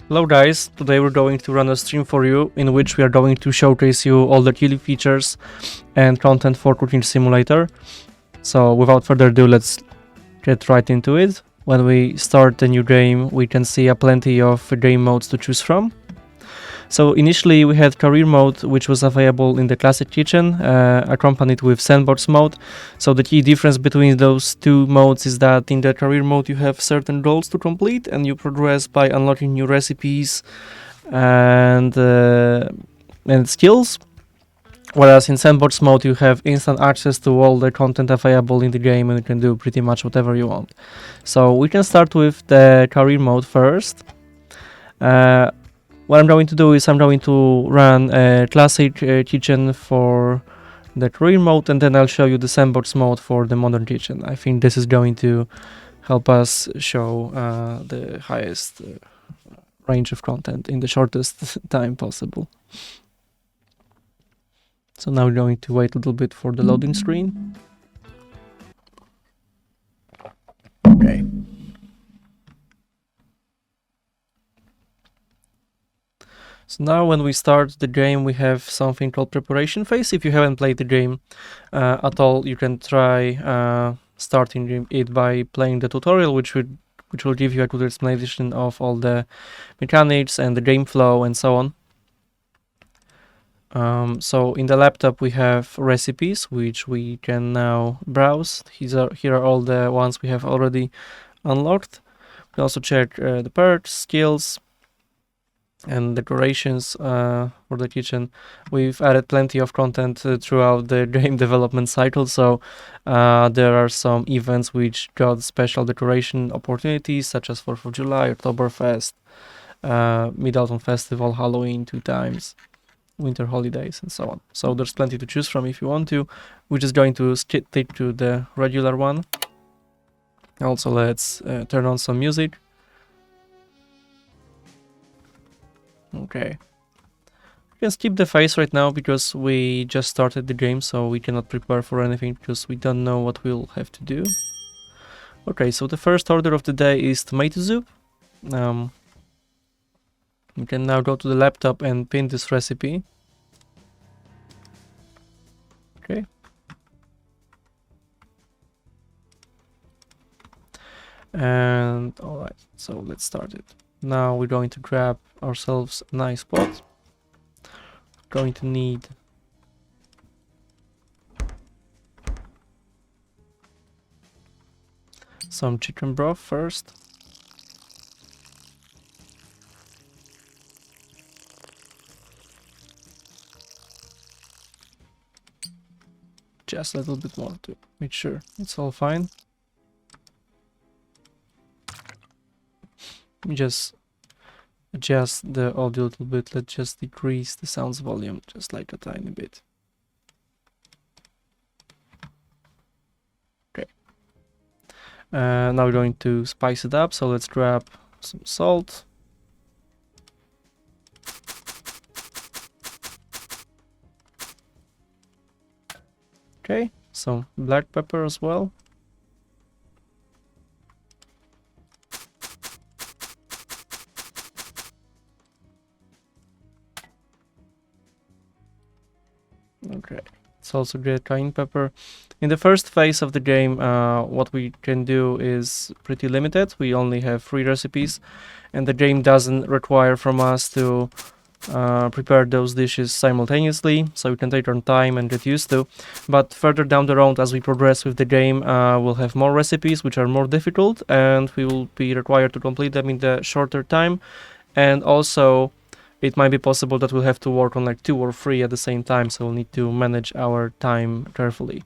Hello guys, today we're going to run a stream for you in which we are going to showcase you all the key features and content for Cooking Simulator. So without further ado, let's get right into it. When we start a new game, we can see plenty of game modes to choose from. So initially we had career mode, which was available in the classic kitchen, accompanied with sandbox mode. So the key difference between those two modes is that in the career mode you have certain goals to complete and you progress by unlocking new recipes and skills. Whereas in sandbox mode you have instant access to all the content available in the game and you can do pretty much whatever you want. So we can start with the career mode first. What I'm going to do is I'm going to run a classic kitchen for the career mode, and then I'll show you the sandbox mode for the modern kitchen. I think this is going to help us show the highest range of content in the shortest time possible. So now we're going to wait a little bit for the loading screen. Okay. So now when we start the game, we have something called preparation phase. If you haven't played the game at all, you can try starting it by playing the tutorial, which will give you a good explanation of all the mechanics and the game flow and so on. So in the laptop we have recipes, which we can now browse. Here are all the ones we have already unlocked. We can also check the perks, skills, and decorations for the kitchen. We've added plenty of content throughout the game development cycle, so there are some events which got special decoration opportunities, such as 4th of July, Oktoberfest, Mid-Autumn Festival, Halloween 2 times, winter holidays, and so on. So there's plenty to choose from if you want to. We're just going to stick to the regular one. Also, let's turn on some music. Okay. We can skip the phase right now because we just started the game, so we cannot prepare for anything because we don't know what we'll have to do. Okay, so the first order of the day is tomato soup. You can now go to the laptop and pin this recipe. Okay. And alright, so let's start it. Now we're going to grab ourselves a nice pot. Going to need some chicken broth first. Just a little bit more to make sure it's all fine. Let me just adjust the audio a little bit. Let's just decrease the sound's volume just like a tiny bit. Okay. Now we're going to spice it up, so let's grab some salt. Okay, some black pepper as well. Okay, let's also get cayenne pepper. In the first phase of the game, what we can do is pretty limited. We only have 3 recipes, and the game doesn't require from us to prepare those dishes simultaneously, so we can take our time and get used to. But further down the road, as we progress with the game, we'll have more recipes which are more difficult, and we will be required to complete them in the shorter time. And also it might be possible that we'll have to work on like 2 or 3 at the same time, so we'll need to manage our time carefully.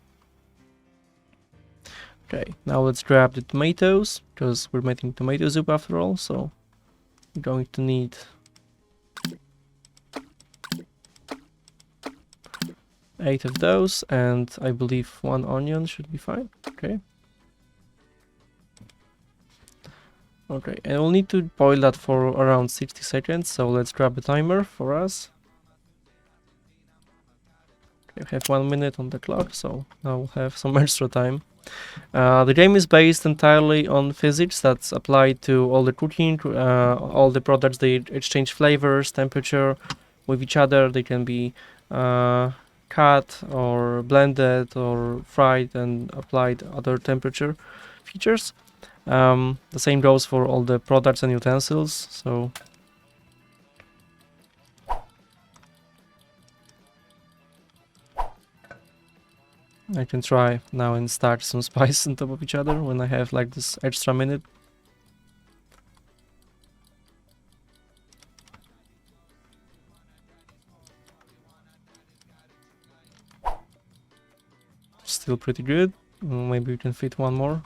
Okay, now let's grab the tomatoes, because we're making tomato soup after all, so we're going to need eight of those, and I believe 1 onion should be fine. Okay. Okay, and we'll need to boil that for around 60 seconds, so let's grab a timer for us. Okay, we have 1 minute on the clock, so now we'll have some extra time. The game is based entirely on physics that's applied to all the cooking, all the products. They exchange flavors, temperature with each other. They can be cut or blended or fried and applied other temperature features. The same goes for all the products and utensils. So I can try now and stack some spice on top of each other when I have like this extra minute. Still pretty good. Maybe we can fit one more.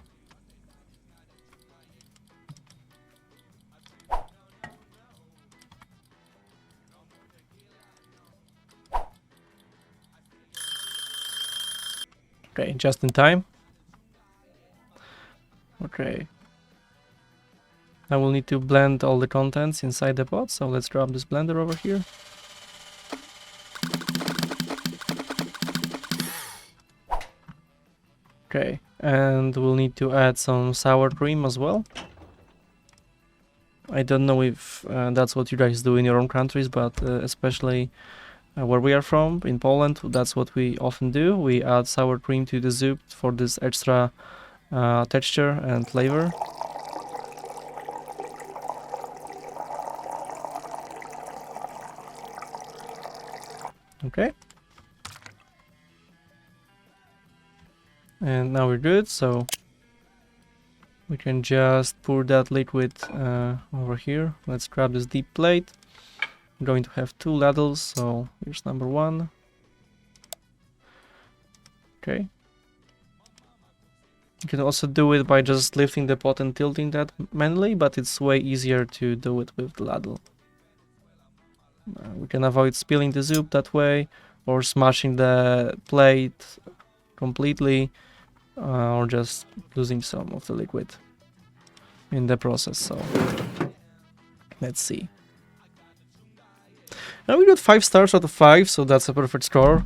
Okay, just in time. Okay. I will need to blend all the contents inside the pot, so let's grab this blender over here. Okay, and we'll need to add some sour cream as well. I don't know if that's what you guys do in your own countries, but especially where we are from, in Poland, that's what we often do. We add sour cream to the soup for this extra texture and flavor. Okay. And now we're good, so we can just pour that liquid over here. Let's grab this deep plate. I'm going to have 2 ladles, so here's number 1. Okay. You can also do it by just lifting the pot and tilting that manually, but it's way easier to do it with the ladle. We can avoid spilling the soup that way, or smashing the plate completely, or just losing some of the liquid in the process. So let's see. Now we got 5 stars out of 5, so that's a perfect score.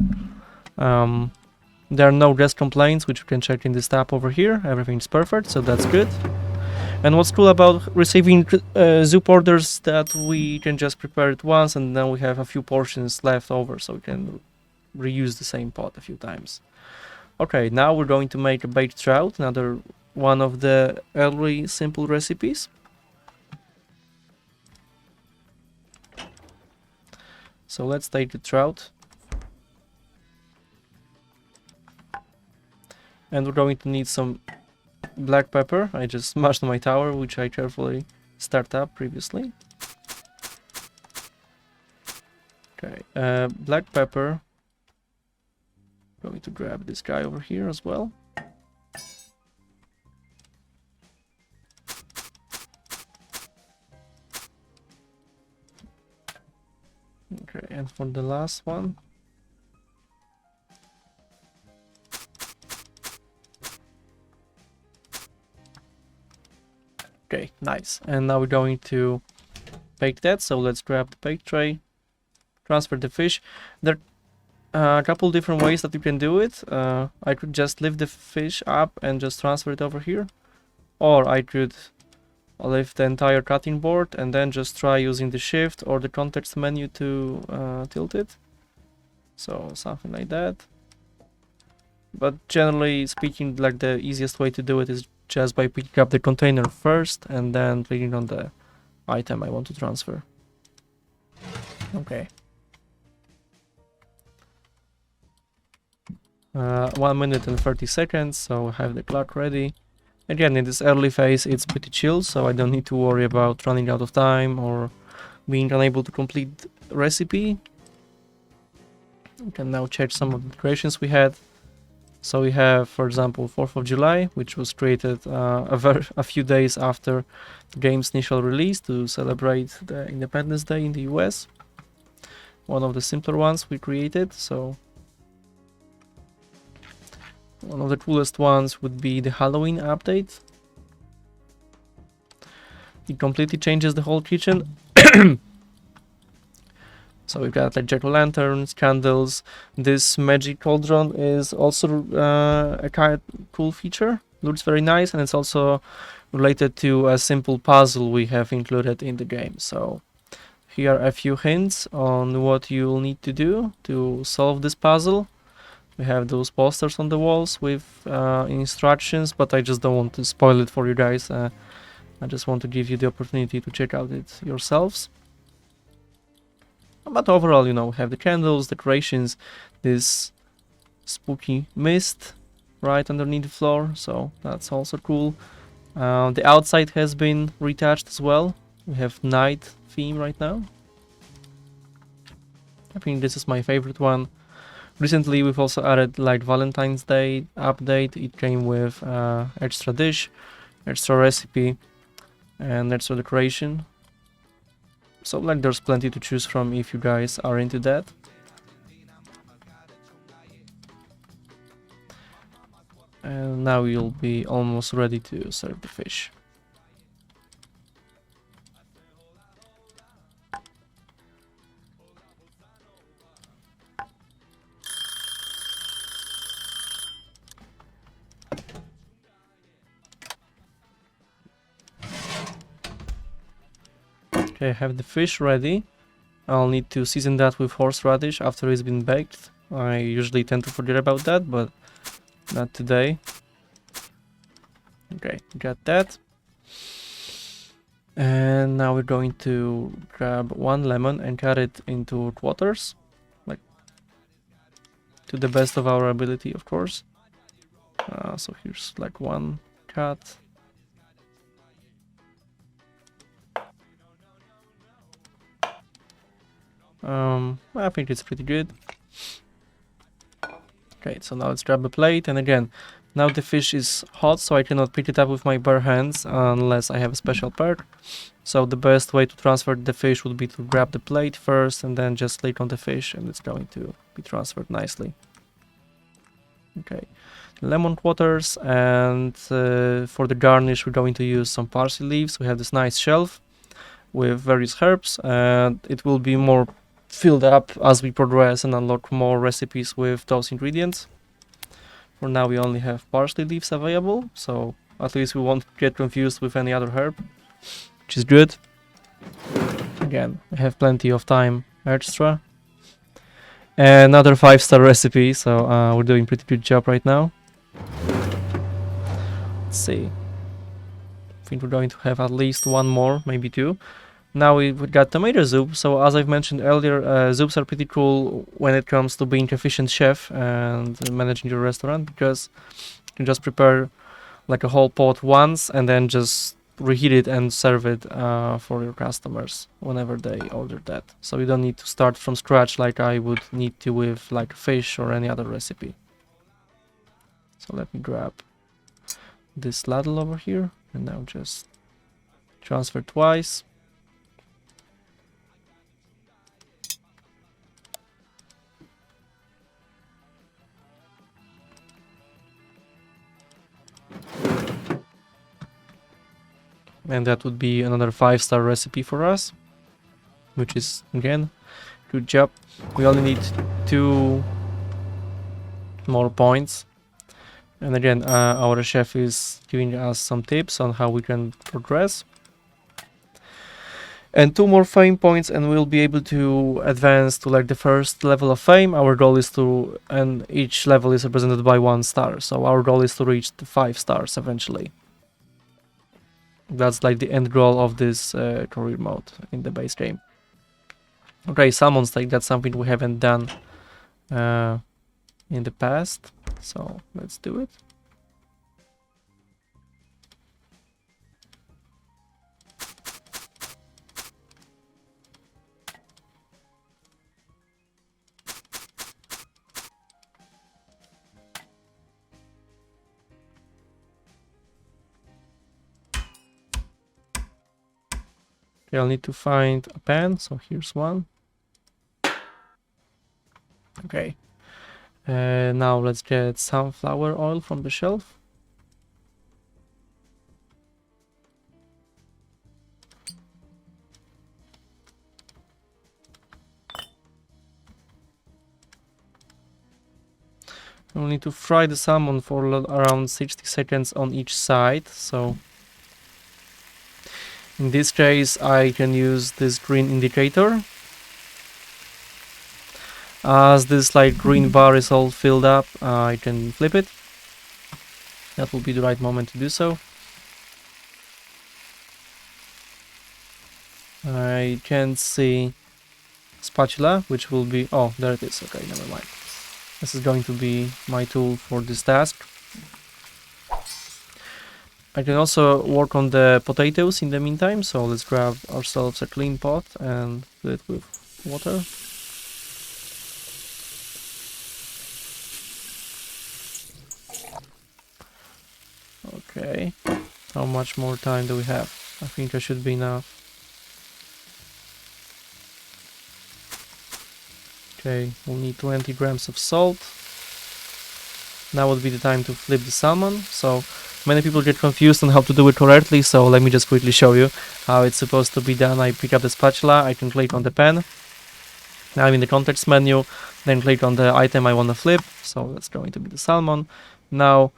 There are no guest complaints, which you can check in this tab over here. Everything's perfect, so that's good. And what's cool about receiving soup orders that we can just prepare it once, and then we have a few portions left over, so we can reuse the same pot a few times. Okay, now we're going to make a baked trout, another one of the early simple recipes. So let's take the trout. And we're going to need some black pepper. I just smashed my tower, which I carefully started up previously. Okay, black pepper. Going to grab this guy over here as well. Okay, and for the last one, okay, nice. And now we're going to bake that, so let's grab the bake tray, transfer the fish. There are a couple different ways that you can do it. I could just lift the fish up and just transfer it over here, or I could lift the entire cutting board and then just try using the shift or the context menu to tilt it. So something like that. But generally speaking, like the easiest way to do it is just by picking up the container first and then clicking on the item I want to transfer. Okay. 1 minute and 30 seconds, so I have the clock ready. Again, in this early phase it's pretty chill, so I don't need to worry about running out of time or being unable to complete the recipe. We can now check some of the creations we had. So we have, for example, 4th of July, which was created a few days after the game's initial release to celebrate the Independence Day in the US. One of the simpler ones we created, so one of the coolest ones would be the Halloween update. It completely changes the whole kitchen. So we've got like jack-o'-lanterns, candles. This magic cauldron is also a kind of cool feature. Looks very nice, and it's also related to a simple puzzle we have included in the game. So here are a few hints on what you'll need to do to solve this puzzle. We have those posters on the walls with instructions, but I just don't want to spoil it for you guys. I just want to give you the opportunity to check out it yourselves. But overall, you know, we have the candles, decorations, this spooky mist right underneath the floor, so that's also cool. The outside has been retouched as well. We have night theme right now. I think this is my favorite one. Recently we've also added like Valentine's Day update. It came with extra dish, extra recipe, and extra decoration. So like there's plenty to choose from if you guys are into that. And now you'll be almost ready to serve the fish. Okay, I have the fish ready. I'll need to season that with horseradish after it's been baked. I usually tend to forget about that, but not today. Okay, got that. And now we're going to grab one lemon and cut it into quarters, like to the best of our ability, of course. So here's like one cut. I think it's pretty good. Okay, so now let's grab a plate, and again, now the fish is hot, so I cannot pick it up with my bare hands unless I have a special perk. So the best way to transfer the fish would be to grab the plate first and then just click on the fish, and it's going to be transferred nicely. Okay, lemon quarters, and for the garnish we're going to use some parsley leaves. We have this nice shelf with various herbs, and it will be more filled up as we progress and unlock more recipes with those ingredients. For now we only have parsley leaves available, so at least we won't get confused with any other herb, which is good. Again, we have plenty of time extra. Another 5-star recipe, so we're doing pretty good job right now. Let's see. I think we're going to have at least one more, maybe two. Now we've got tomato soup. So as I've mentioned earlier, soups are pretty cool when it comes to being efficient chef and managing your restaurant, because you can just prepare like a whole pot once and then just reheat it and serve it for your customers whenever they order that. So you don't need to start from scratch like I would need to with like fish or any other recipe. So let me grab this ladle over here and now just transfer twice. And that would be another 5-star recipe for us, which is again good job. We only need 2 more points, and again our chef is giving us some tips on how we can progress. And 2 more fame points and we'll be able to advance to like the first level of fame. Our goal is to, and each level is represented by 1 star, so our goal is to reach the 5 stars eventually. That's like the end goal of this career mode in the base game. Okay, salmon steak, that's something we haven't done in the past, so let's do it. Okay, I'll need to find a pan, so here's one. Okay, now let's get sunflower oil from the shelf. we'll need to fry the salmon for around 60 seconds on each side. So in this case, I can use this green indicator. As this like green bar is all filled up, I can flip it. That will be the right moment to do so. I can't see spatula, which will be... oh, there it is. Okay, never mind. This is going to be my tool for this task. I can also work on the potatoes in the meantime, so let's grab ourselves a clean pot and fill it with water. Okay, how much more time do we have? I think there should be enough. Okay, we'll need 20 grams of salt. Now would be the time to flip the salmon. So many people get confused on how to do it correctly, so let me just quickly show you how it's supposed to be done. I pick up the spatula, I can click on the pen. Now I'm in the context menu, then click on the item I want to flip. So that's going to be the salmon. Now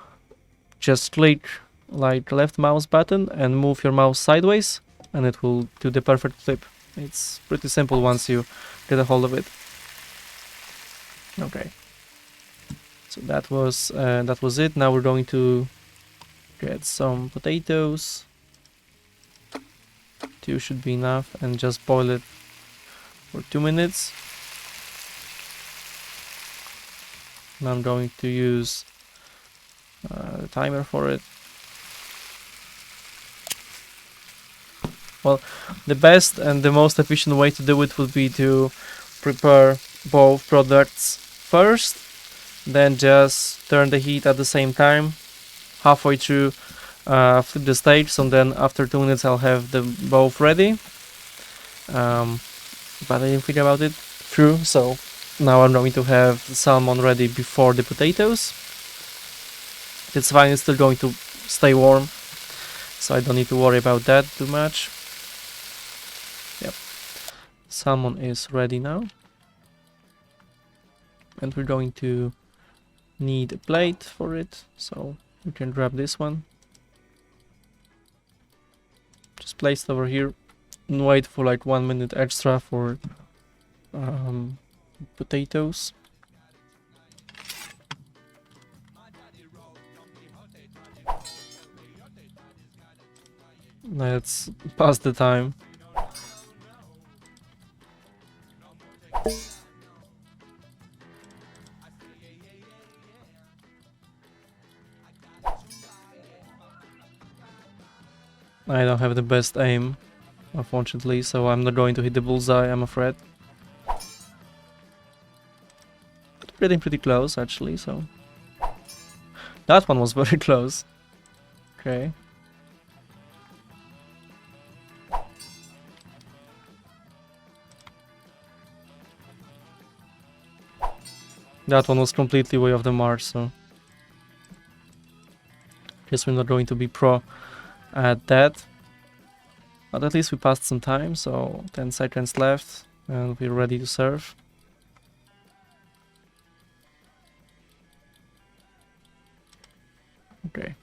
just click like left mouse button and move your mouse sideways, and it will do the perfect flip. It's pretty simple once you get a hold of it. Okay, so that was it. Now we're going to get some potatoes. 2 should be enough, and just boil it for 2 minutes. And I'm going to use the timer for it. Well, the best and the most efficient way to do it would be to prepare both products first, then just turn the heat at the same time, halfway through flip the stage, so then after 2 minutes I'll have them both ready. But I didn't think about it through, so now I'm going to have the salmon ready before the potatoes. It's fine, it's still going to stay warm, so I don't need to worry about that too much. Yep, salmon is ready now. And we're going to need a plate for it, so we can grab this one. Just place it over here and wait for like 1 minute extra for potatoes. Let's pass the time. I don't have the best aim, unfortunately, so I'm not going to hit the bullseye, I'm afraid. Getting pretty close, actually, so... that one was very close. Okay. That one was completely way off the mark, so... guess we're not going to be pro at that. But at least we passed some time, so 10 seconds left and we're ready to serve. Okay.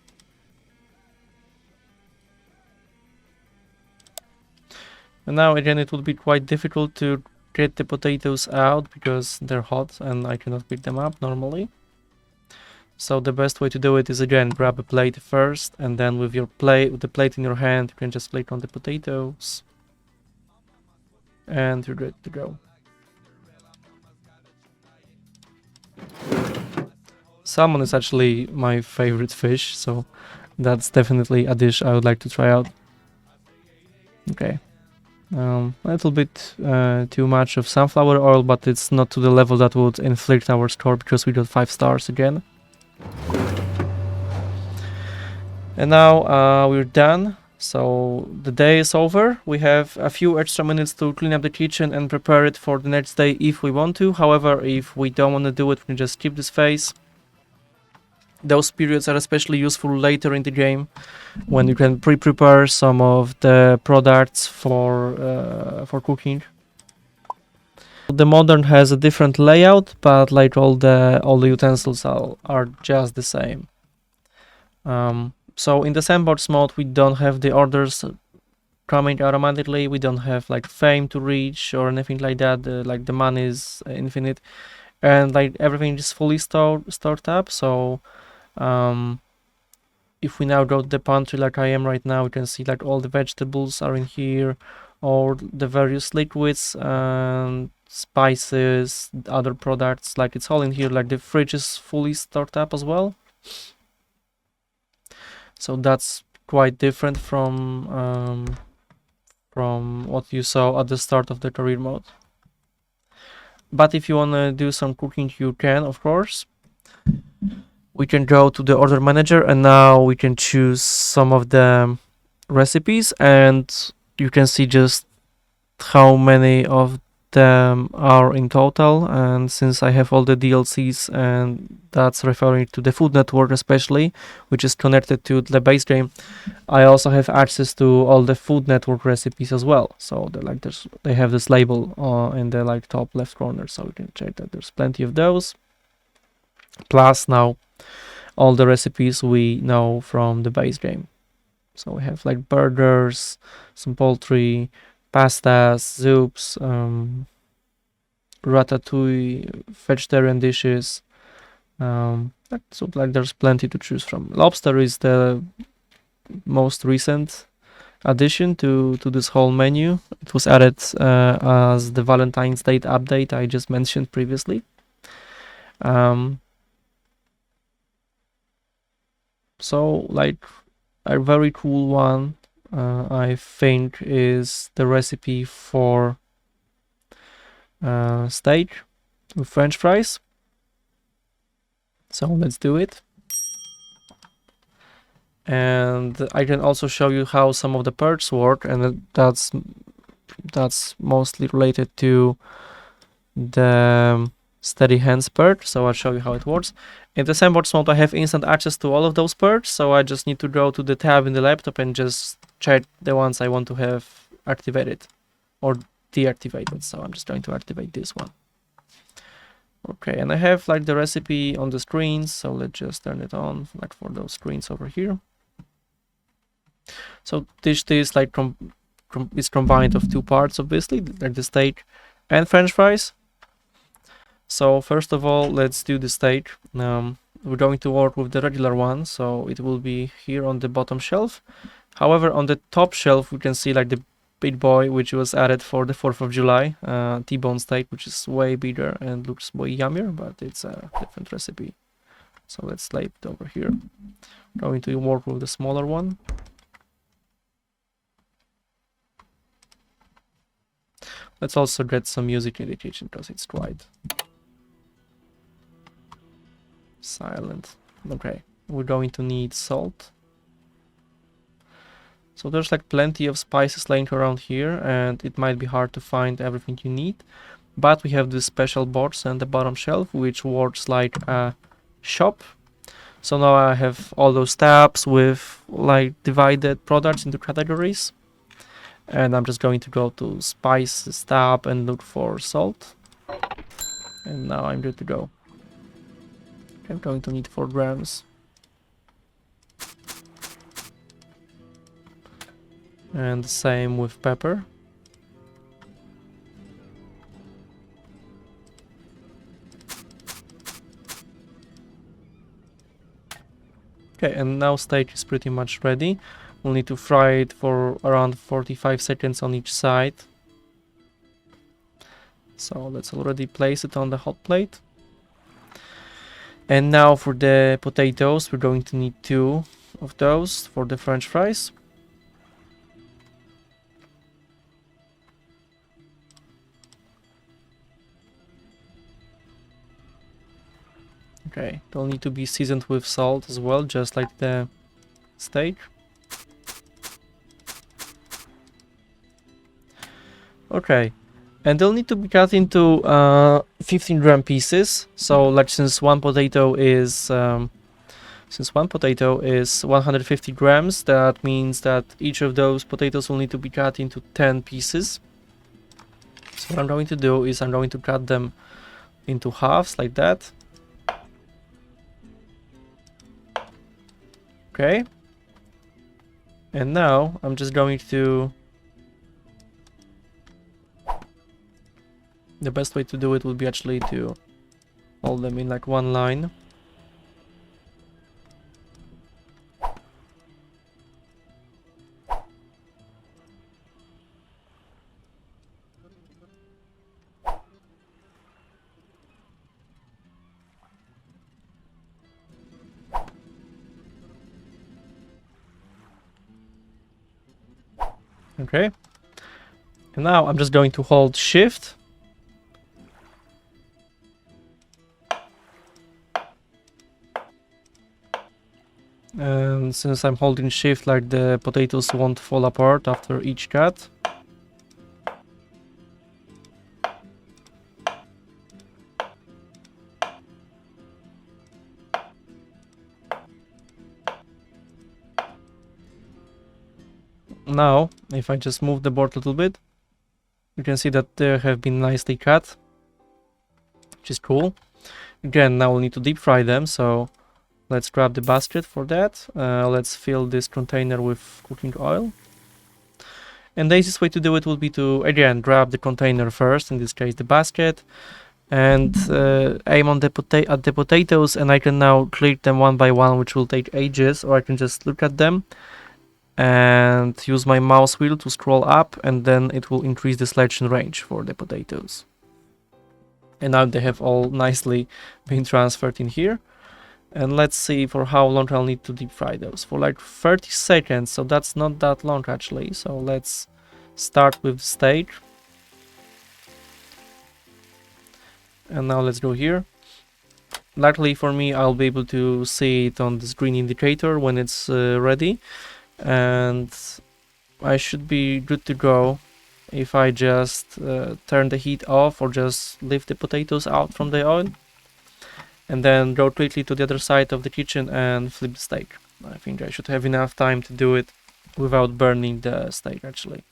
And now again it would be quite difficult to get the potatoes out because they're hot and I cannot pick them up normally. So the best way to do it is again grab a plate first, and then with your the plate in your hand you can just click on the potatoes and you're good to go. Salmon is actually my favorite fish, so that's definitely a dish I would like to try out. Okay. A little bit too much of sunflower oil, but it's not to the level that would inflict our score because we got 5 stars again. And now we're done, so the day is over. We have a few extra minutes to clean up the kitchen and prepare it for the next day if we want to. However, if we don't want to do it, we can just skip this phase. Those periods are especially useful later in the game, when you can pre-prepare some of the products for cooking. The modern has a different layout, but like all the utensils are just the same. So in the sandbox mode, we don't have the orders coming automatically. We don't have like fame to reach or anything like that. Like the money is infinite, and like everything is fully stored up. So if we now go to the pantry like I am right now, we can see like all the vegetables are in here, all the various liquids and spices, other products, like it's all in here. Like the fridge is fully stored up as well. So that's quite different from what you saw at the start of the career mode. But if you want to do some cooking, you can, of course. We can go to the order manager, and now we can choose some of the recipes, and you can see just how many of them are in total. And since I have all the DLCs, and that's referring to the Food Network especially, which is connected to the base game, I also have access to all the Food Network recipes as well. So they have this label in the like top left corner, so you can check that there's plenty of those. Plus now all the recipes we know from the base game. So we have like burgers, some poultry, pastas, soups, ratatouille, vegetarian dishes. So like there's plenty to choose from. Lobster is the most recent addition to this whole menu. It was added as the Valentine's Day update I just mentioned previously. So like a very cool one, I think, is the recipe for steak with French fries. So let's do it. And I can also show you how some of the perks work, and that's mostly related to the steady hands perk. So I'll show you how it works. In the sandbox mode, I have instant access to all of those perks, so I just need to go to the tab in the laptop and just check the ones I want to have activated or deactivated. So I'm just going to activate this one. Okay, and I have like the recipe on the screens, so let's just turn it on like for those screens over here. So this is like it's combined of two parts, obviously, like the steak and French fries. So first of all, let's do the steak. We're going to work with the regular one, so it will be here on the bottom shelf. However, on the top shelf, we can see like the big boy, which was added for the 4th of July, T-bone steak, which is way bigger and looks way yummier, but it's a different recipe. So let's slide it over here. Going to work with the smaller one. Let's also get some music in the kitchen because it's quite silent. Okay, we're going to need salt. So there's like plenty of spices laying around here, and it might be hard to find everything you need, but we have this special box on the bottom shelf which works like a shop. So now I have all those tabs with like divided products into categories, and I'm just going to go to spices tab and look for salt, and now I'm good to go. I'm going to need 4 grams. And the same with pepper. Okay, and now steak is pretty much ready. We'll need to fry it for around 45 seconds on each side. So let's already place it on the hot plate. And now for the potatoes, we're going to need 2 of those for the French fries. Okay, they'll need to be seasoned with salt as well, just like the steak. Okay, and they'll need to be cut into 15-gram pieces. So, like, since one potato is 150 grams, that means that each of those potatoes will need to be cut into 10 pieces. So what I'm going to do is I'm going to cut them into halves like that. Okay. And now I'm just going to... The best way to do it would be actually to hold them in like one line. Okay. And now I'm just going to hold shift. And since I'm holding shift, like, the potatoes won't fall apart after each cut. Now, if I just move the board a little bit, you can see that they have been nicely cut, which is cool. Again, now we'll need to deep fry them, so let's grab the basket for that. Let's fill this container with cooking oil. And the easiest way to do it would be to, again, grab the container first, in this case the basket, and aim on at the potatoes, and I can now click them one by one, which will take ages, or I can just look at them and use my mouse wheel to scroll up, and then it will increase the selection range for the potatoes. And now they have all nicely been transferred in here. And let's see for how long I'll need to deep fry those. For like 30 seconds, so that's not that long actually. So let's start with steak. And now let's go here. Luckily for me, I'll be able to see it on this green indicator when it's ready. And I should be good to go if I just turn the heat off or just lift the potatoes out from the oil. And then go quickly to the other side of the kitchen and flip the steak. I think I should have enough time to do it without burning the steak actually.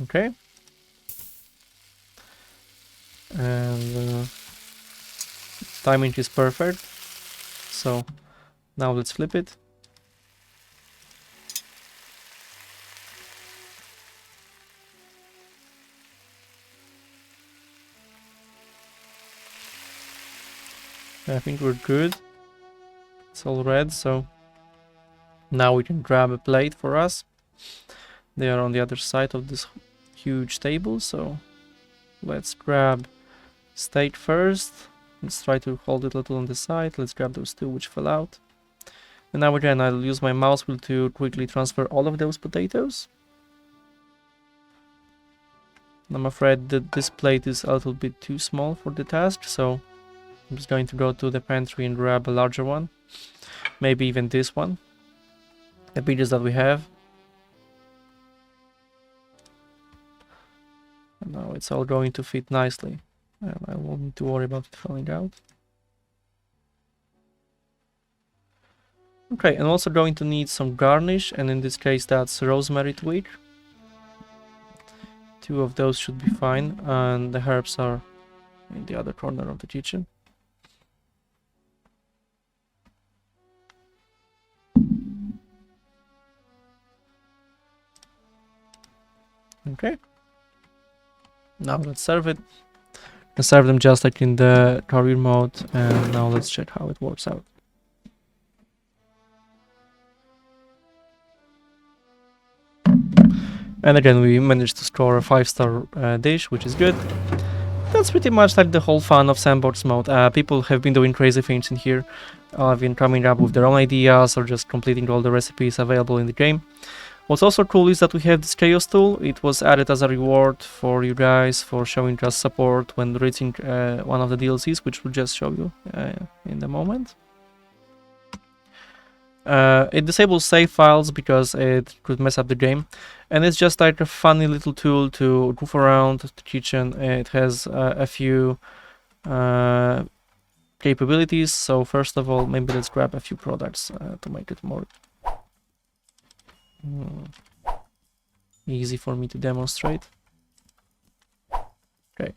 Okay. And timing is perfect. So now let's flip it. I think we're good. It's all red, so now we can grab a plate for us. They are on the other side of this huge table, so let's grab steak first. Let's try to hold it a little on the side. Let's grab those two which fell out. And now again, I'll use my mouse wheel to quickly transfer all of those potatoes. I'm afraid that this plate is a little bit too small for the task, so I'm just going to go to the pantry and grab a larger one. Maybe even this one. The biggest that we have. And now it's all going to fit nicely. And I won't need to worry about it falling out. Okay, and also going to need some garnish, and in this case that's rosemary twig. 2 of those should be fine, and the herbs are in the other corner of the kitchen. Okay. Now let's serve it. And serve them just like in the career mode, and now let's check how it works out. And again, we managed to score a 5-star dish, which is good. That's pretty much like the whole fun of Sandbox mode. People have been doing crazy things in here. Been coming up with their own ideas or just completing all the recipes available in the game. What's also cool is that we have this chaos tool. It was added as a reward for you guys for showing us support when reaching one of the DLCs, which we'll just show you in a moment. It disables save files because it could mess up the game, and it's just like a funny little tool to goof around the kitchen. It has a few capabilities. So first of all, maybe let's grab a few products to make it more easy for me to demonstrate. Okay,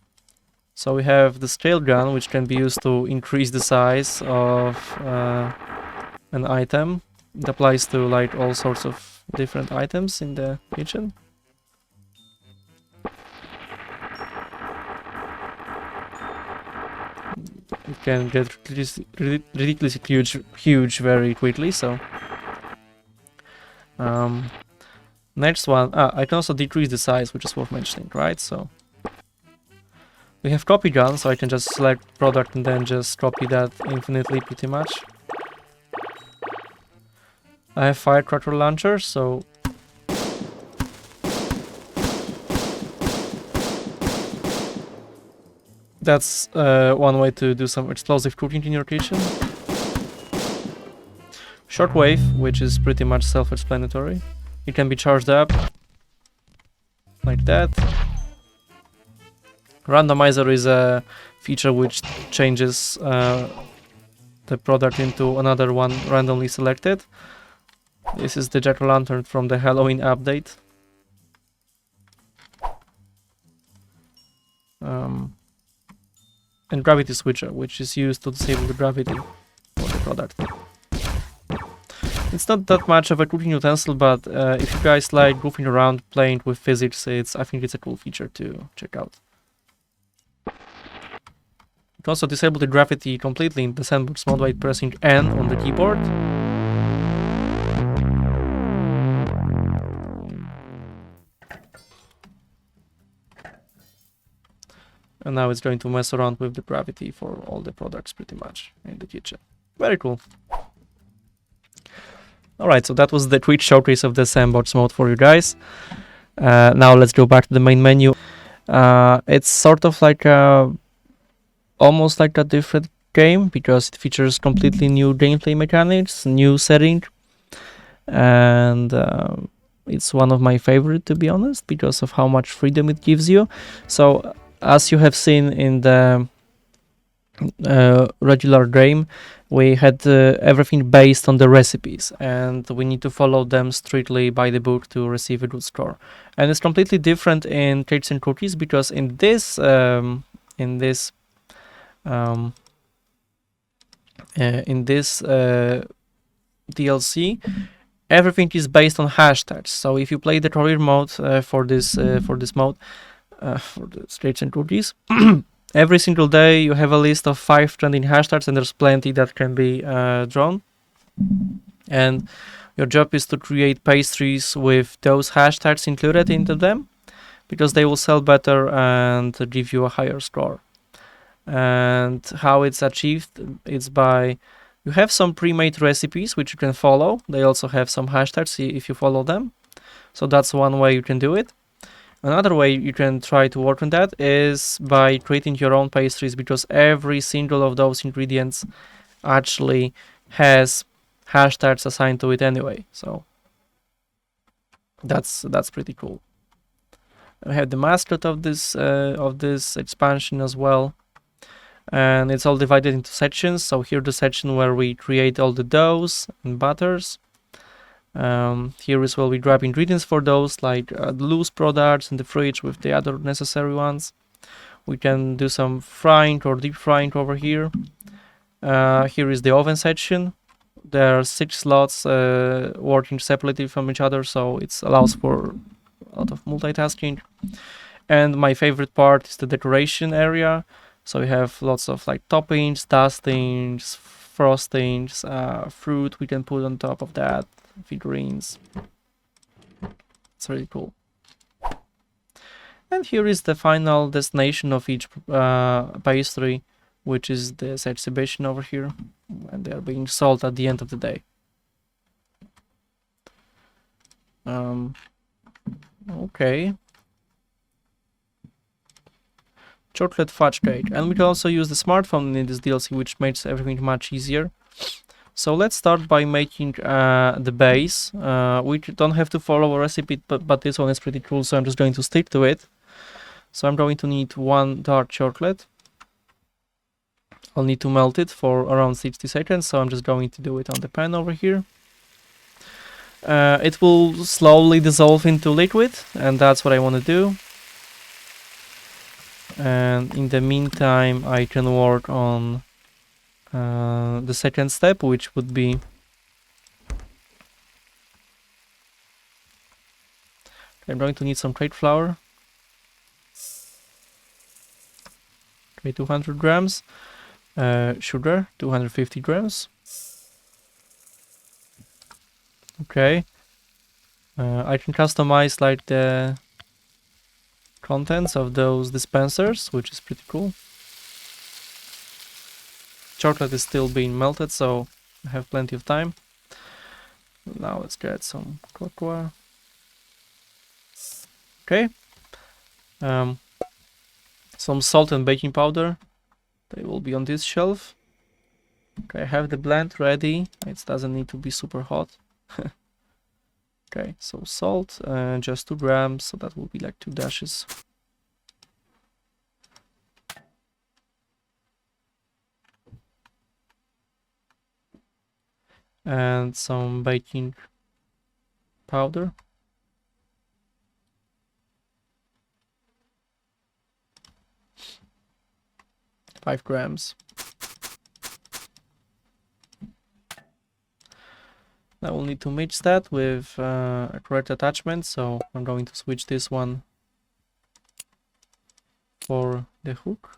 so we have the scale gun, which can be used to increase the size of an item. It applies to like all sorts of different items in the kitchen. It can get ridiculously huge very quickly. So next one, I can also decrease the size, which is worth mentioning, right? So we have copy gun, so I can just select product and then just copy that infinitely, pretty much. I have firecracker launcher, so that's one way to do some explosive cooking in your kitchen. Shortwave, which is pretty much self-explanatory. It can be charged up like that. Randomizer is a feature which changes the product into another one randomly selected. This is the jack-o'-lantern from the Halloween update. And gravity switcher, which is used to disable the gravity for the product. It's not that much of a cooking utensil, but if you guys like goofing around playing with physics, I think it's a cool feature to check out. You can also disable the gravity completely in the Sandbox mode by pressing N on the keyboard. And now it's going to mess around with the gravity for all the products pretty much in the kitchen. Very cool. Alright, so that was the quick showcase of the Sandbox mode for you guys. Now let's go back to the main menu. It's sort of like almost like a different game, because it features completely new gameplay mechanics, new setting, and it's one of my favorite, to be honest, because of how much freedom it gives you. So as you have seen in the regular game, we had everything based on the recipes, and we need to follow them strictly by the book to receive a good score. And it's completely different in Cakes and Cookies, because in this DLC, everything is based on hashtags. So if you play the career mode for this mode, for the Cakes and Cookies, every single day you have a list of 5 trending hashtags, and there's plenty that can be drawn. And your job is to create pastries with those hashtags included into them, because they will sell better and give you a higher score. And how it's achieved, it's by, you have some pre-made recipes which you can follow. They also have some hashtags if you follow them. So that's one way you can do it. Another way you can try to work on that is by creating your own pastries, because every single of those ingredients actually has hashtags assigned to it anyway. So that's pretty cool. I have the mascot of this expansion as well, and it's all divided into sections. So here's the section where we create all the doughs and butters. Here is where we grab ingredients for those, like the loose products in the fridge with the other necessary ones. We can do some frying or deep frying over here. Here is the oven section. There are 6 slots working separately from each other, so it allows for a lot of multitasking. And my favorite part is the decoration area. So we have lots of like toppings, dustings, frostings, fruit we can put on top of that, figurines. It's really cool. And here is the final destination of each pastry, which is this exhibition over here, and they are being sold at the end of the day. Okay. Chocolate fudge cake, and we can also use the smartphone in this DLC, which makes everything much easier. So let's start by making the base. We don't have to follow a recipe, but this one is pretty cool, so I'm just going to stick to it. So I'm going to need 1 dark chocolate, I'll need to melt it for around 60 seconds, so I'm just going to do it on the pan over here. It will slowly dissolve into liquid, and that's what I want to do. And in the meantime, I can work on the second step, which would be I'm going to need some crate flour. Okay, 200 grams. Sugar, 250 grams. Okay. I can customize like the contents of those dispensers, which is pretty cool. Chocolate is still being melted, so I have plenty of time. Now let's get some cocoa. Okay. Some salt and baking powder. They will be on this shelf. Okay, I have the blend ready. It doesn't need to be super hot. Okay, so salt, just 2 grams, so that will be like 2 dashes. And some baking powder. 5 grams. Now we'll need to mix that with a correct attachment, so I'm going to switch this one for the hook.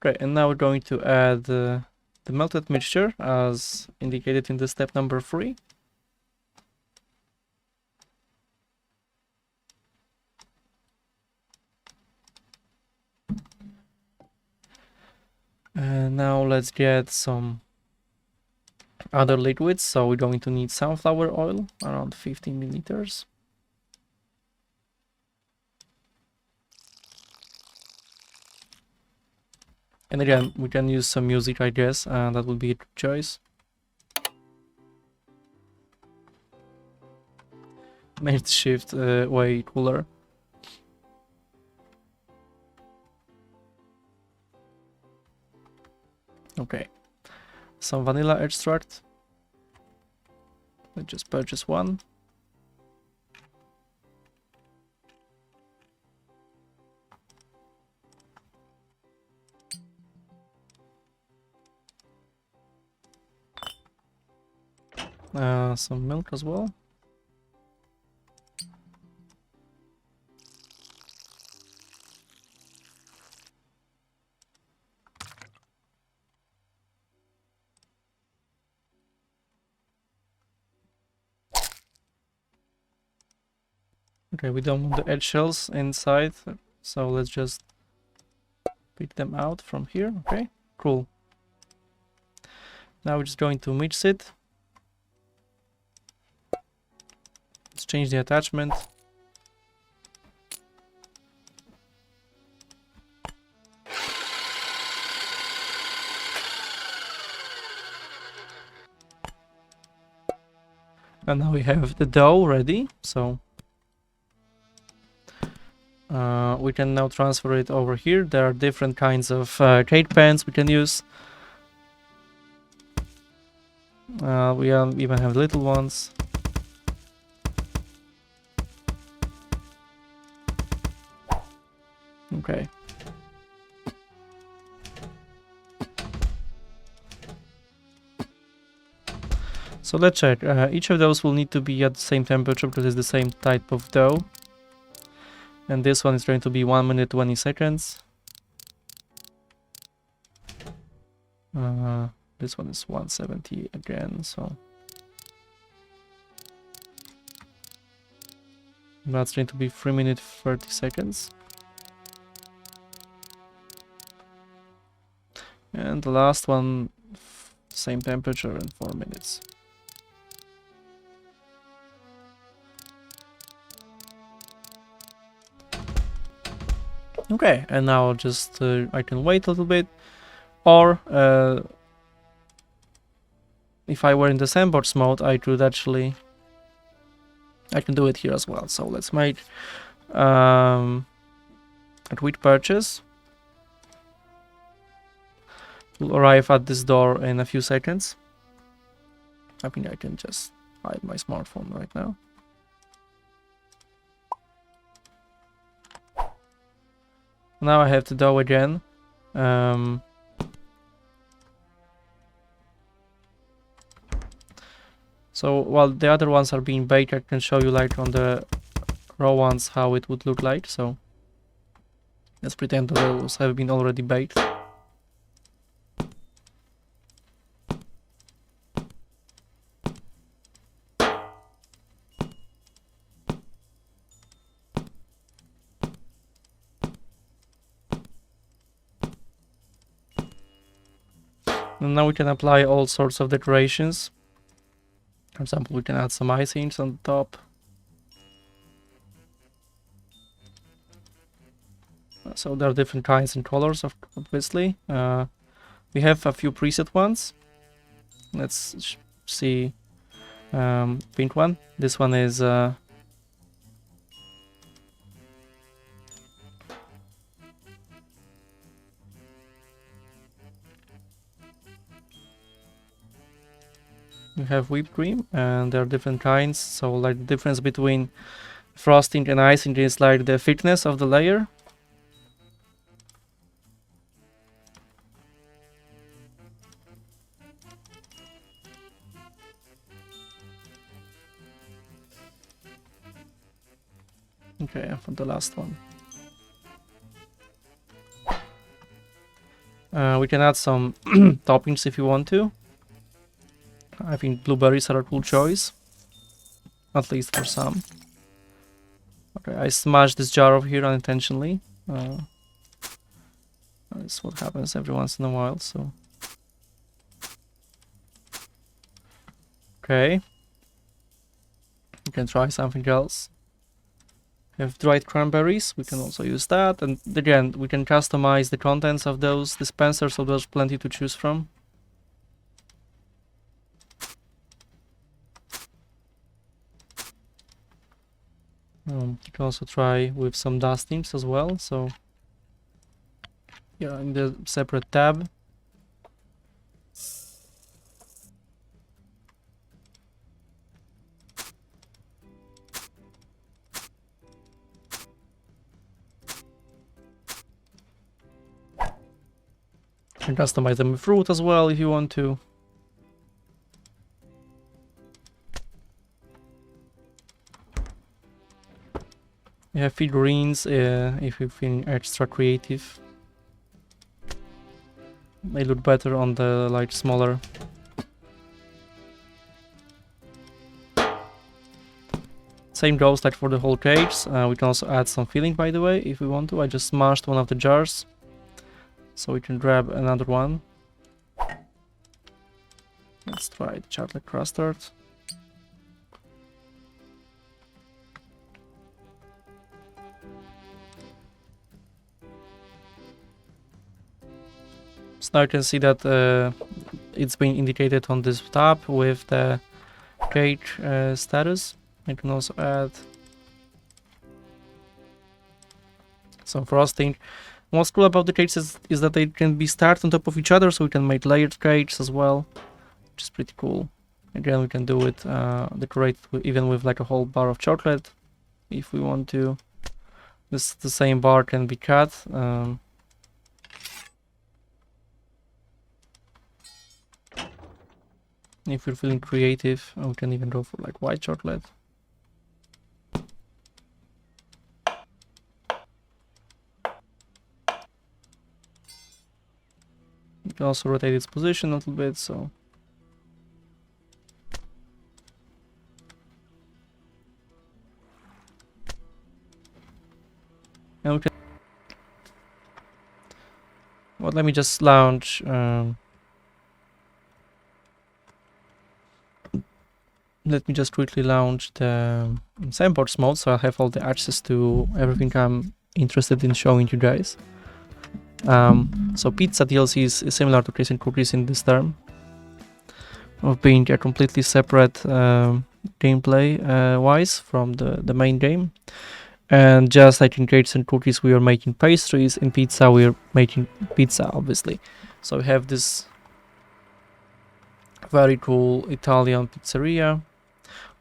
Okay, and now we're going to add the melted mixture as indicated in the step number 3. And now let's get some other liquids. So we're going to need sunflower oil, around 15 milliliters. And again, we can use some music, I guess, and that would be a good choice. Made shift way cooler. Okay, some vanilla extract. Let's just purchase one. Some milk as well. Okay, we don't want the eggshells inside, so let's just pick them out from here. Okay, cool. Now we're just going to mix it. Let's change the attachment. And now we have the dough ready, so we can now transfer it over here. There are different kinds of cake pans we can use. We even have little ones. Okay. So let's check. Each of those will need to be at the same temperature because it's the same type of dough. And this one is going to be 1 minute 20 seconds. This one is 170 again, so that's going to be 3 minutes 30 seconds. And the last one, same temperature and 4 minutes. Okay, and now just I can wait a little bit, or if I were in the sandbox mode, I could actually I can do it here as well. So let's make a tweet purchase. Will arrive at this door in a few seconds. I think I can just hide my smartphone right now. Now I have to do again. So while the other ones are being baked, I can show you like on the raw ones how it would look like. So let's pretend that those have been already baked. And now we can apply all sorts of decorations. For example, we can add some icings on the top. So there are different kinds and colors, obviously. We have a few preset ones. Let's see. Pink one. This one is we have whipped cream, and there are different kinds. So like the difference between frosting and icing is like the thickness of the layer. Okay, and for the last one, we can add some toppings if you want to. I think blueberries are a cool choice, at least for some. Okay, I smashed this jar over here unintentionally. That's what happens every once in a while, so... Okay. We can try something else. We have dried cranberries, we can also use that. And again, we can customize the contents of those dispensers, so there's plenty to choose from. You can also try with some dustings as well, so yeah, in the separate tab. You can customize them with fruit as well if you want to. You have figurines if you're feeling extra creative. They look better on the like smaller. Same goes like for the whole cage. We can also add some filling, by the way, if we want to. I just smashed one of the jars, so we can grab another one. Let's try the chocolate custard. So now you can see that it's been indicated on this tab with the cage status. I can also add some frosting. What's cool about the cages is that they can be stacked on top of each other, so we can make layered cages as well, which is pretty cool. Again, we can do it, decorate even with like a whole bar of chocolate if we want to. The same bar can be cut. If you're feeling creative, we can even go for like white chocolate. You can also rotate its position a little bit, so... And we can... Well, let me just launch... Let me just quickly launch the Sandbox mode, so I have all the access to everything I'm interested in showing you guys. So pizza DLC is similar to Case and Cookies in this term, of being a completely separate gameplay wise from the main game. And just like in cakes and cookies, we are making pastries. In pizza, we are making pizza, obviously. So we have this very cool Italian pizzeria.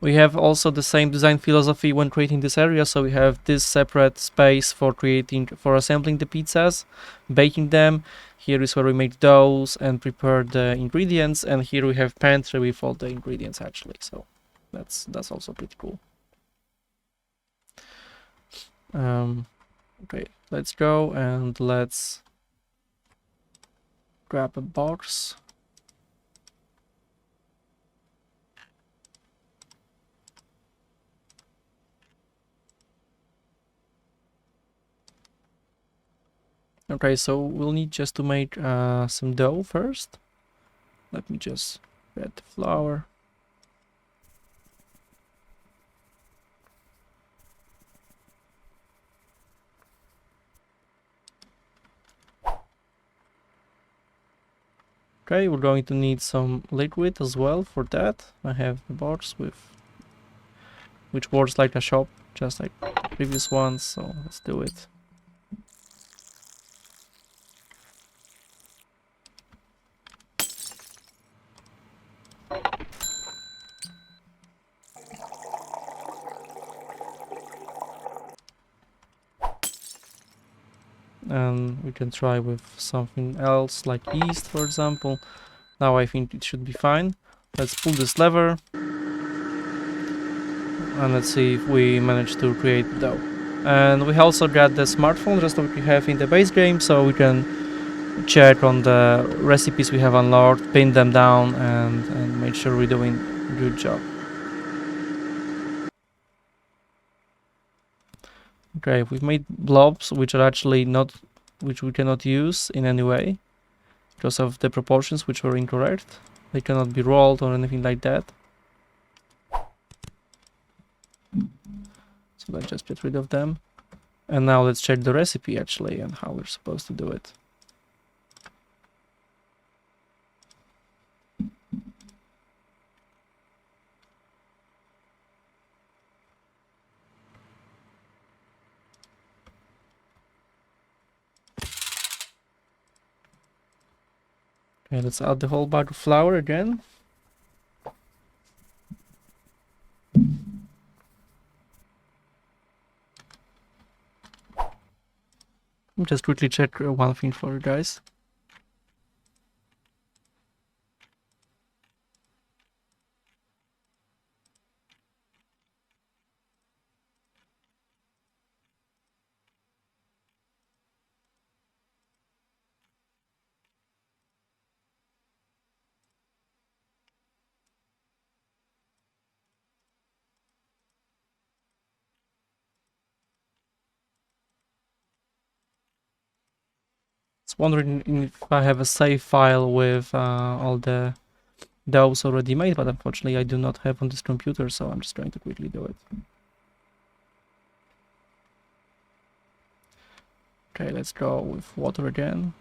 We have also the same design philosophy when creating this area, so we have this separate space for assembling the pizzas, baking them. Here is where we make doughs and prepare the ingredients, and here we have pantry with all the ingredients actually. So that's also pretty cool. Okay, let's go and let's grab a box. Okay, so we'll need just to make some dough first. Let me just get the flour. Okay, we're going to need some liquid as well for that. I have the box which works like a shop, just like previous ones, so let's do it. And we can try with something else like yeast, for example. Now I think it should be fine. Let's pull this lever and let's see if we manage to create dough. And we also got the smartphone just like we have in the base game, so we can check on the recipes we have unlocked, pin them down, and make sure we're doing a good job. Okay, we've made blobs which are actually not, which we cannot use in any way because of the proportions which were incorrect. They cannot be rolled or anything like that. So let's just get rid of them. And now let's check the recipe actually and how we're supposed to do it. Okay, let's add the whole bag of flour again. Just quickly check one thing for you guys. I was wondering if I have a save file with all the doughs already made, but unfortunately I do not have on this computer, so I'm just trying to quickly do it. Okay, let's go with water again.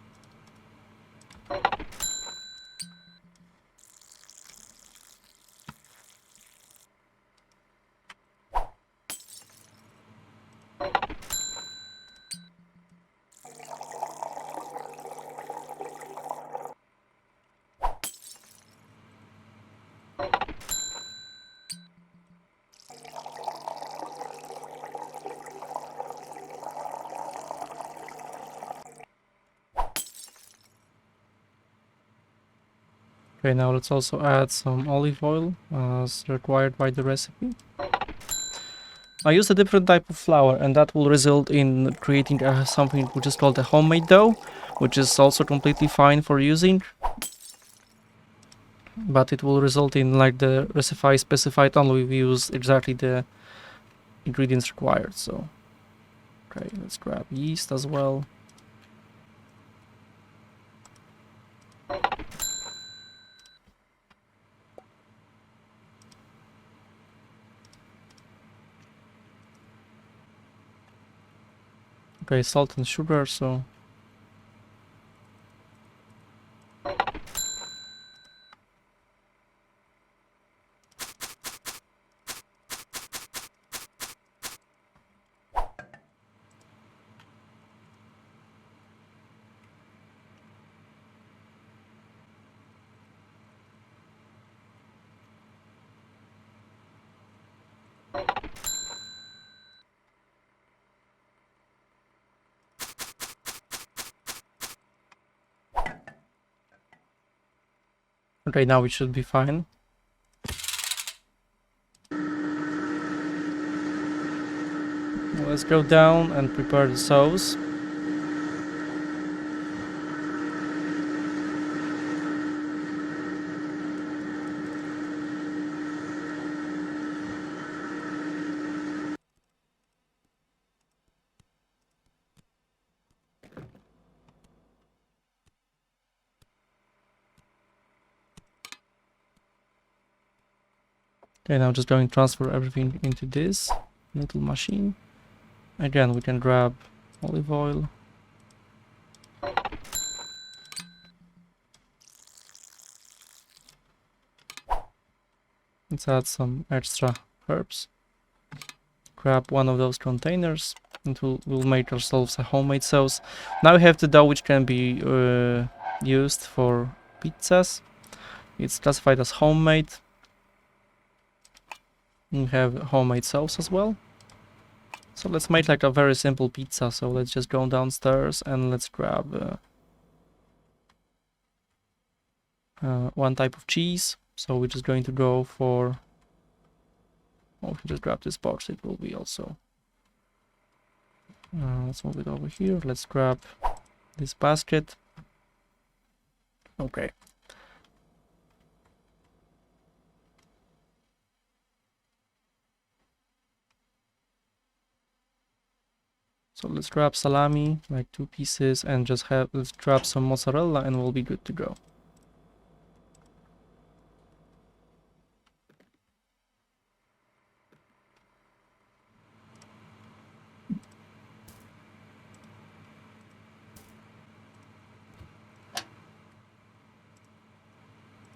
Okay, now let's also add some olive oil as required by the recipe. I use a different type of flour, and that will result in creating something which is called a homemade dough, which is also completely fine for using. But it will result in like the recipe specified only we use exactly the ingredients required. So, okay, let's grab yeast as well. Okay, salt and sugar, so Okay, now it should be fine. Let's go down and prepare the sauce. Okay, now just going to transfer everything into this little machine. Again, we can grab olive oil. Let's add some extra herbs. Grab one of those containers and we'll make ourselves a homemade sauce. Now we have the dough which can be used for pizzas. It's classified as homemade. We have homemade sauce as well. So let's make like a very simple pizza. So let's just go downstairs and let's grab one type of cheese. So we're just going to go for... Oh, if you just grab this box, it will be also... let's move it over here. Let's grab this basket. Okay. So let's grab salami, like 2 pieces, and let's grab some mozzarella and we'll be good to go.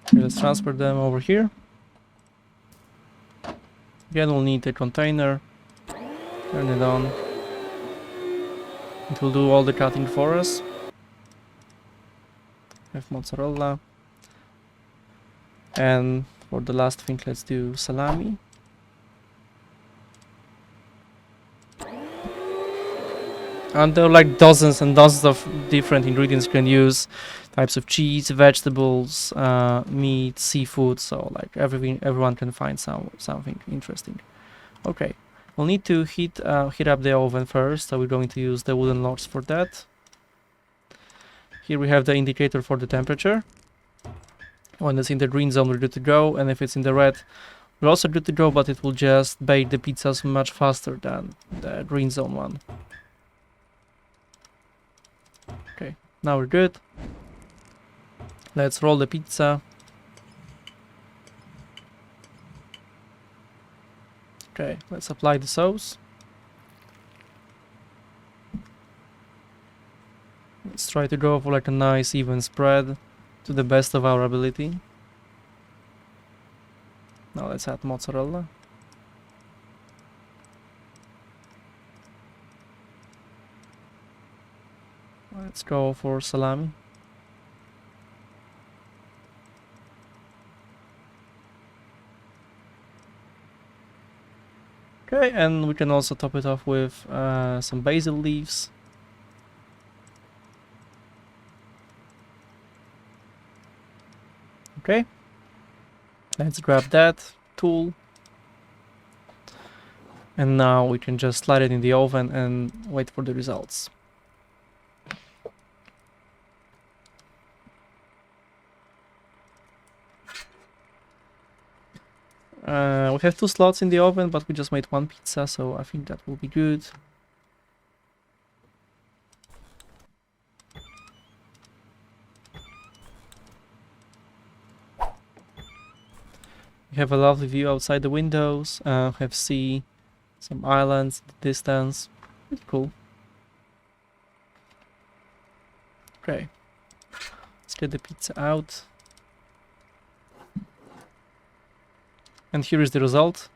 Okay, let's transfer them over here. Again, we'll need a container. Turn it on. It will do all the cutting for us. Have mozzarella. And for the last thing, let's do salami. And there are like dozens and dozens of different ingredients you can use. Types of cheese, vegetables, meat, seafood. So like everyone can find something interesting. Okay, we'll need to heat up the oven first. So we're going to use the wooden logs for that. Here we have the indicator for the temperature. When it's in the green zone, we're good to go. And if it's in the red, we're also good to go, but it will just bake the pizzas much faster than the green zone one. Okay, now we're good. Let's roll the pizza. Okay, let's apply the sauce. Let's try to go for like a nice even spread to the best of our ability. Now let's add mozzarella. Let's go for salami. Okay, and we can also top it off with some basil leaves. Okay, let's grab that tool. And now we can just slide it in the oven and wait for the results. We have 2 slots in the oven, but we just made 1 pizza, so I think that will be good. We have a lovely view outside the windows, have sea, some islands in the distance. Pretty cool. Okay, let's get the pizza out. And here is the result.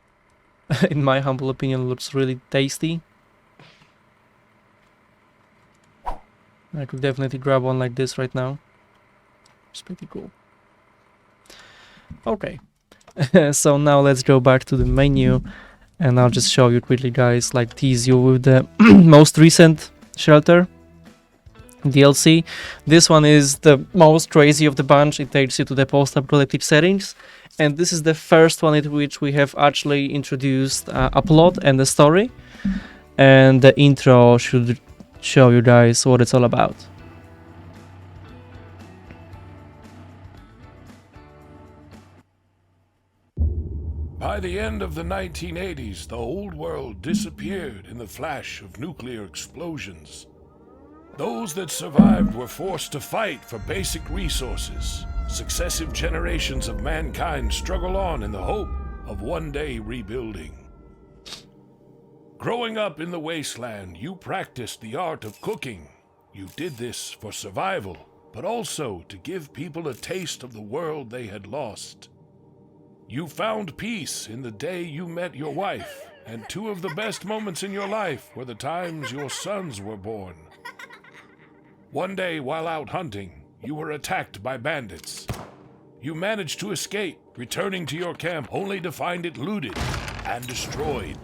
In my humble opinion, it looks really tasty. I could definitely grab one like this right now. It's pretty cool. Okay, so now let's go back to the menu and I'll just show you quickly, guys, like tease you with the most recent shelter. DLC. This one is the most crazy of the bunch. It takes you to the post-apocalyptic settings, and this is the first one in which we have actually introduced a plot and a story, and the intro should show you guys what it's all about. By the end of the 1980s, the old world disappeared in the flash of nuclear explosions. Those that survived were forced to fight for basic resources. Successive generations of mankind struggle on in the hope of one day rebuilding. Growing up in the wasteland, you practiced the art of cooking. You did this for survival, but also to give people a taste of the world they had lost. You found peace in the day you met your wife, and two of the best moments in your life were the times your sons were born. One day, while out hunting, you were attacked by bandits. You managed to escape, returning to your camp only to find it looted and destroyed.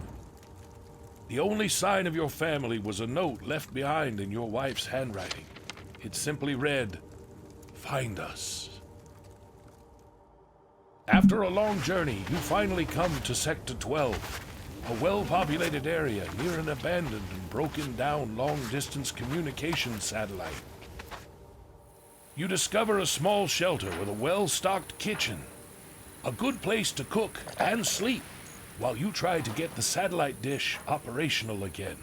The only sign of your family was a note left behind in your wife's handwriting. It simply read, "Find us." After a long journey, you finally come to Sector 12, a well-populated area near an abandoned and broken-down long-distance communications satellite. You discover a small shelter with a well-stocked kitchen, a good place to cook and sleep, while you try to get the satellite dish operational again.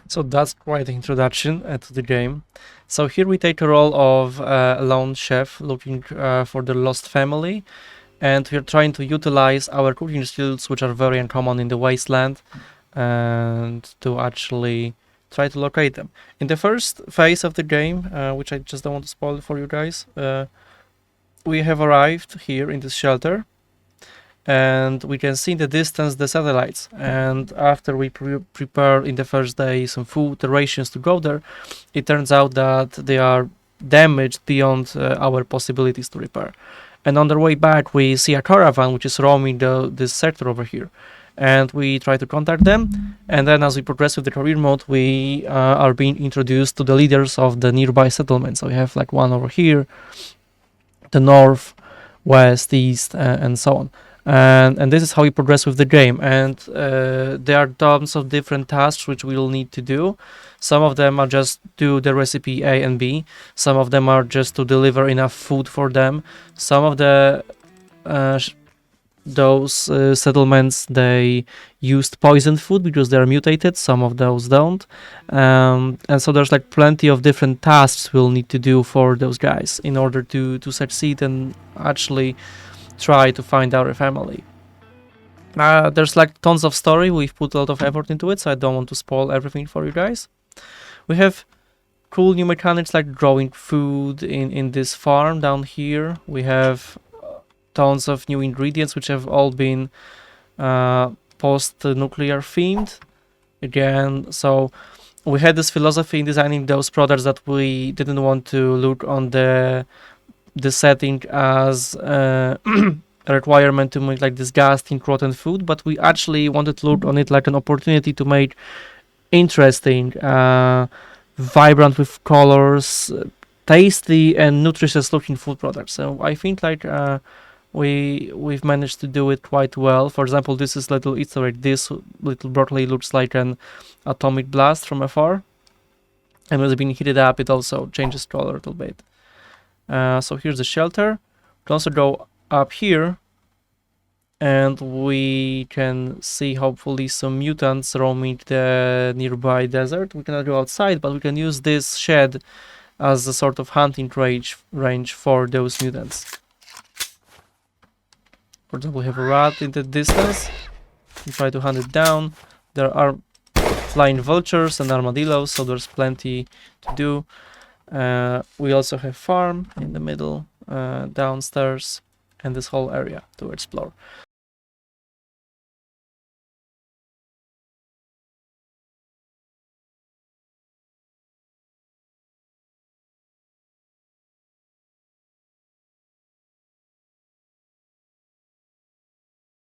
So that's quite the introduction to the game. So here we take a role of a lone chef looking for the lost family, and we're trying to utilize our cooking skills, which are very uncommon in the wasteland, and to actually try to locate them. In the first phase of the game, which I just don't want to spoil for you guys, we have arrived here in this shelter, and we can see in the distance the satellites, and after we prepare in the first day some food, the rations to go there, it turns out that they are damaged beyond our possibilities to repair. And on the way back we see a caravan which is roaming this sector over here, and we try to contact them, and then as we progress with the career mode we are being introduced to the leaders of the nearby settlements. So we have like one over here, the north, west, east, and so on. And this is how we progress with the game, and there are tons of different tasks which we'll need to do. Some of them are just do the recipe A and B, some of them are just to deliver enough food for them, some of the those settlements, they used poisoned food because they're mutated, some of those don't, and so there's like plenty of different tasks we'll need to do for those guys in order to succeed and actually try to find our family. There's like tons of story, we've put a lot of effort into it, so I don't want to spoil everything for you guys. We have cool new mechanics like growing food in this farm down here. We have tons of new ingredients which have all been post-nuclear themed again. So we had this philosophy in designing those products that we didn't want to look on the setting as a requirement to make like disgusting rotten food, but we actually wanted to look on it like an opportunity to make interesting, vibrant with colors, tasty and nutritious looking food products. So I think like we've managed to do it quite well. For example, this is little Easter egg. This little broccoli looks like an atomic blast from afar, and when it's being heated up it also changes color a little bit. So here's the shelter. We can also go up here and we can see hopefully some mutants roaming the nearby desert. We cannot go outside, but we can use this shed as a sort of hunting range for those mutants. For example, we have a rat in the distance. We try to hunt it down. There are flying vultures and armadillos, so there's plenty to do. We also have farm in the middle, downstairs, and this whole area to explore.